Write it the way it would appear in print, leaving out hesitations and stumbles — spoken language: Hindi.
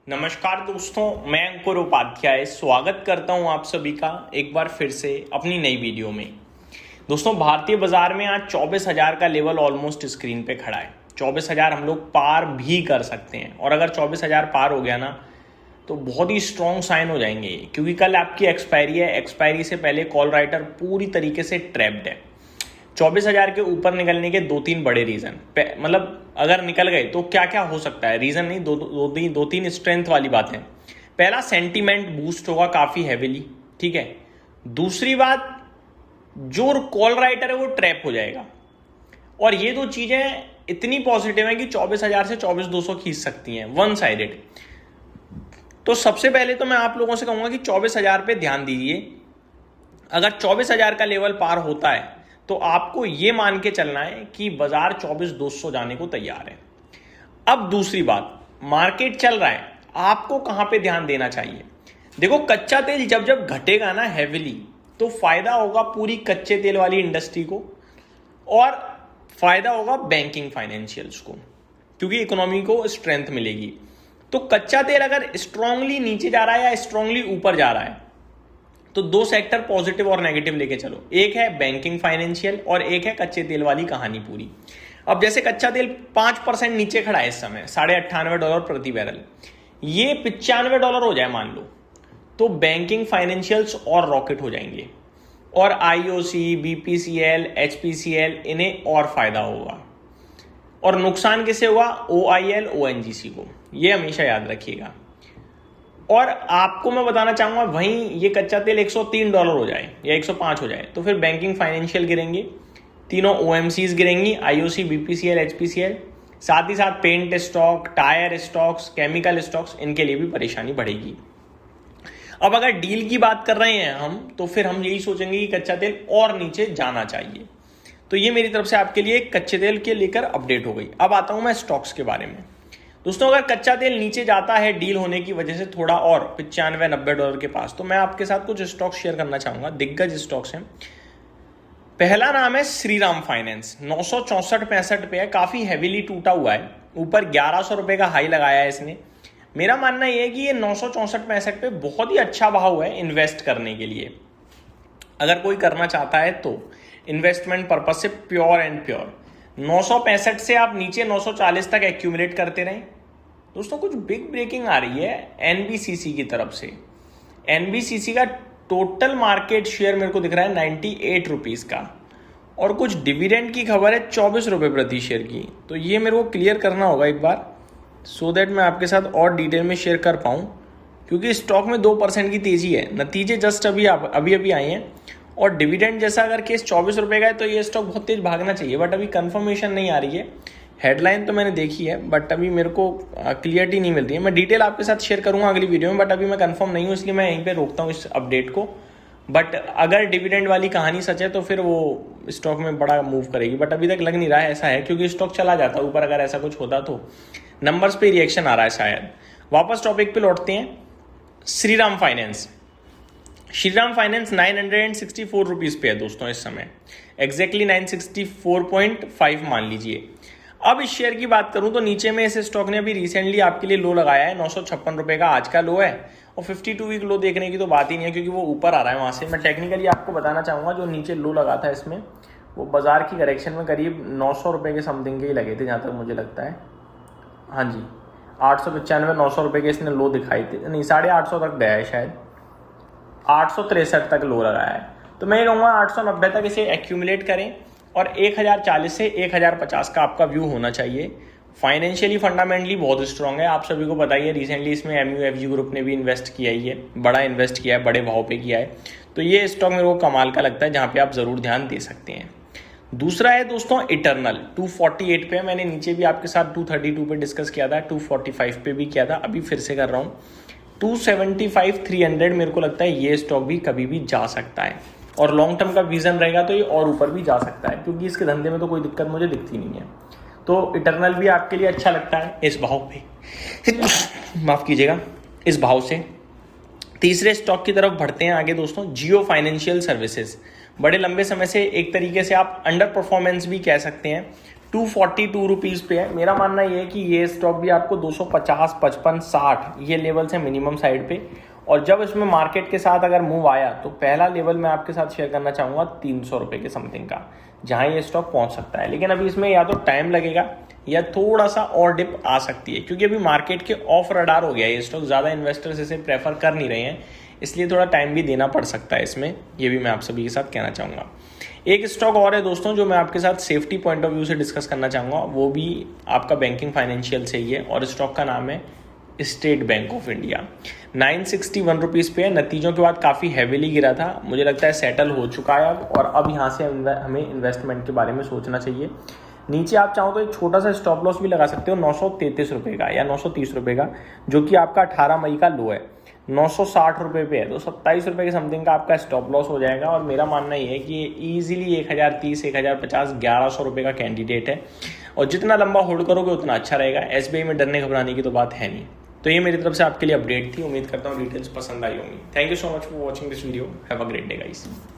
नमस्कार दोस्तों, मैं अंकुर उपाध्याय स्वागत करता हूं आप सभी का एक बार फिर से अपनी नई वीडियो में। दोस्तों, भारतीय बाजार में आज 24,000 का लेवल ऑलमोस्ट स्क्रीन पे खड़ा है। 24,000 हम लोग पार भी कर सकते हैं और अगर 24,000 पार हो गया ना तो बहुत ही स्ट्रॉन्ग साइन हो जाएंगे, क्योंकि कल आपकी एक्सपायरी है। एक्सपायरी से पहले कॉल राइटर पूरी तरीके से ट्रैप्ड है। 24,000 के ऊपर निकलने के दो तीन बड़े रीजन, मतलब अगर निकल गए तो क्या क्या हो सकता है, रीजन नहीं, दो तीन स्ट्रेंथ वाली बातें। पहला, सेंटीमेंट बूस्ट होगा काफी हैविली, ठीक है। दूसरी बात, जो कॉल राइटर है वो ट्रैप हो जाएगा। और ये दो चीजें इतनी पॉजिटिव है कि 24,000 से 24,200 खींच सकती हैं, वन साइडेड। तो सबसे पहले तो मैं आप लोगों से कहूंगा कि 24,000 पे ध्यान दीजिए। अगर 24,000 का लेवल पार होता है तो आपको यह मान के चलना है कि बाजार 24,200 जाने को तैयार है। अब दूसरी बात, मार्केट चल रहा है, आपको कहां पे ध्यान देना चाहिए। देखो, कच्चा तेल जब जब घटेगा ना हैविली, तो फायदा होगा पूरी कच्चे तेल वाली इंडस्ट्री को और फायदा होगा बैंकिंग फाइनेंशियल्स को, क्योंकि इकोनॉमी को स्ट्रेंथ मिलेगी। तो कच्चा तेल अगर स्ट्रांगली नीचे जा रहा है या स्ट्रांगली ऊपर जा रहा है तो दो सेक्टर पॉजिटिव और नेगेटिव लेके चलो। एक है बैंकिंग फाइनेंशियल और एक है कच्चे तेल वाली कहानी पूरी। अब जैसे कच्चा तेल 5% नीचे खड़ा है इस समय, $98 प्रति बैरल। ये $95 हो जाए मान लो, तो बैंकिंग फाइनेंशियल्स और रॉकेट हो जाएंगे और आईओसी, बीपीसीएल, एचपीसीएल इन्हें और फायदा होगा। और नुकसान किसे होगा? ओआईएल, ओएनजीसी को। ये हमेशा याद रखिएगा। और आपको मैं बताना चाहूंगा, वहीं ये कच्चा तेल $103 हो जाए या 105 हो जाए तो फिर बैंकिंग फाइनेंशियल गिरेंगे, तीनों ओएमसीज गिरेंगी, आईओसी, बीपीसीएल, एचपीसीएल। साथ ही साथ paint stock, tyre stocks, chemical stocks, इनके लिए भी परेशानी बढ़ेगी। अब अगर डील की बात कर रहे हैं हम, तो फिर हम यही सोचेंगे कि कच्चा तेल और नीचे जाना चाहिए। तो ये मेरी तरफ से आपके लिए कच्चे तेल के लेकर अपडेट हो गई। अब आता हूं मैं स्टॉक्स के बारे में। दोस्तों, अगर कच्चा तेल नीचे जाता है डील होने की वजह से थोड़ा और $95-90 के पास, तो मैं आपके साथ कुछ स्टॉक्स शेयर करना चाहूंगा। दिग्गज स्टॉक्स हैं। पहला नाम है श्रीराम फाइनेंस। 964-65 पे है, काफी हैविली टूटा हुआ है। ऊपर $1,100 का हाई लगाया है इसने। मेरा मानना यह है कि ये 964-65 पे बहुत ही अच्छा भाव है इन्वेस्ट करने के लिए। अगर कोई करना चाहता है तो इन्वेस्टमेंट पर्पज से प्योर एंड प्योर 965 से आप नीचे 940 तक एक्यूमुलेट करते रहें। दोस्तों, कुछ बिग ब्रेकिंग आ रही है एनबीसीसी की तरफ से। एनबीसीसी का टोटल मार्केट शेयर मेरे को दिख रहा है 98 रुपीज का, और कुछ डिविडेंड की खबर है ₹24 प्रति शेयर की। तो ये मेरे को क्लियर करना होगा एक बार, सो दैट मैं आपके साथ और डिटेल में शेयर कर पाऊँ, क्योंकि स्टॉक में 2% की तेजी है। नतीजे जस्ट अभी अभी आए हैं, और डिविडेंड जैसा अगर केस ₹24 का है तो ये स्टॉक बहुत तेज भागना चाहिए, बट अभी कंफर्मेशन नहीं आ रही है। हेडलाइन तो मैंने देखी है, बट अभी मेरे को क्लियरिटी नहीं मिल रही है। मैं डिटेल आपके साथ शेयर करूंगा अगली वीडियो में, बट अभी मैं कंफर्म नहीं हूं, इसलिए मैं यहीं पे रोकता हूं इस अपडेट को। बट अगर डिविडेंड वाली कहानी सच है तो फिर वो स्टॉक में बड़ा मूव करेगी, बट अभी तक लग नहीं रहा है ऐसा है, क्योंकि स्टॉक चला जाता ऊपर अगर ऐसा कुछ होता तो। नंबर्स पे रिएक्शन आ रहा है शायद। वापस टॉपिक पे लौटते हैं। श्रीराम फाइनेंस 964 रुपीज पे है दोस्तों इस समय, एग्जैक्टली 964.5 मान लीजिए। अब इस शेयर की बात करूं तो नीचे में इस स्टॉक ने अभी रिसेंटली आपके लिए लो लगाया है, ₹956 का आज का लो है, और 52 वीक लो देखने की तो बात ही नहीं है, क्योंकि वो ऊपर आ रहा है वहां से। मैं टेक्निकली आपको बताना चाहूंगा, जो नीचे लो लगा था इसमें, वो बाजार की करेक्शन में करीब ₹900 के समथिंग के ही लगे थे, जहां तक मुझे लगता है। हाँ जी, 895 ₹900 के इसने लो दिखाई थे, नहीं 850 तक गया है शायद, 863 तक लो लगाया है। तो मैं ये कहूँगा 890 तक इसे एक्यूमुलेट करें, और 1040 से 1050 का आपका व्यू होना चाहिए। फाइनेंशियली फंडामेंटली बहुत स्ट्रांग है, आप सभी को बताइए। रिसेंटली इसमें MUFG ग्रुप ने भी इन्वेस्ट किया ही है, बड़ा इन्वेस्ट किया है, बड़े भाव पे किया है। तो ये स्टॉक मेरे को कमाल का लगता है, जहाँ पे आप जरूर ध्यान दे सकते हैं। दूसरा है दोस्तों इटर्नल, 248 पे। मैंने नीचे भी आपके साथ 232 पे डिस्कस किया था, 245 पे भी किया था, अभी फिर से कर रहा हूँ। 275, 300 मेरे को लगता है ये स्टॉक भी कभी भी जा सकता है, और लॉन्ग टर्म का विजन रहेगा तो ये और ऊपर भी जा सकता है, क्योंकि इसके धंधे में तो कोई दिक्कत मुझे दिखती नहीं है। तो इटर्नल भी आपके लिए अच्छा लगता है इस भाव पे, माफ कीजिएगा, इस भाव से। तीसरे स्टॉक की तरफ बढ़ते हैं आगे दोस्तों, जियो फाइनेंशियल सर्विसेज। बड़े लंबे समय से एक तरीके से आप अंडर परफॉर्मेंस भी कह सकते हैं, 242 रुपीज़ पे है। मेरा मानना ये है कि ये स्टॉक भी आपको 250, 55, 60 ये लेवल्स है मिनिमम साइड पे, और जब इसमें मार्केट के साथ अगर मूव आया तो पहला लेवल मैं आपके साथ शेयर करना चाहूँगा 300 रुपये के समथिंग का, जहाँ ये स्टॉक पहुँच सकता है। लेकिन अभी इसमें या तो टाइम लगेगा या थोड़ा सा और डिप आ सकती है, क्योंकि अभी मार्केट के ऑफ रडार हो गया है ये स्टॉक, ज़्यादा इन्वेस्टर्स इसे प्रेफर कर नहीं रहे हैं, इसलिए थोड़ा टाइम भी देना पड़ सकता है इसमें, ये भी मैं आप सभी के साथ कहना चाहूँगा। एक स्टॉक और है दोस्तों जो मैं आपके साथ सेफ्टी पॉइंट ऑफ व्यू से डिस्कस करना चाहूँगा, वो भी आपका बैंकिंग फाइनेंशियल से ही है, और स्टॉक का नाम है state bank of India. 961 rupees पे है। नतीजों के बाद काफ़ी हैवीली गिरा था, मुझे लगता है सेटल हो चुका है अब, और अब यहाँ से हमें इन्वेस्टमेंट के बारे में सोचना चाहिए। नीचे आप चाहो तो एक छोटा सा स्टॉप लॉस भी लगा सकते हो 933 रुपये का या 930 रुपये का, जो कि आपका 18 मई का लो है। 960 रुपये पे है, तो 27 रुपये के समथिंग का आपका स्टॉप लॉस हो जाएगा। और मेरा मानना ये है कि ये ईजिली 1030, 1050, 1100 रुपये का कैंडिडेट है, और जितना लंबा होल्ड करोगे उतना अच्छा रहेगा। SBI में डरने घबराने की तो बात है नहीं। तो ये मेरी तरफ से आपके लिए अपडेट थी, उम्मीद करता हूँ डिटेल्स पसंद आई होंगी। Thank you so much for watching this video. Have a great day guys.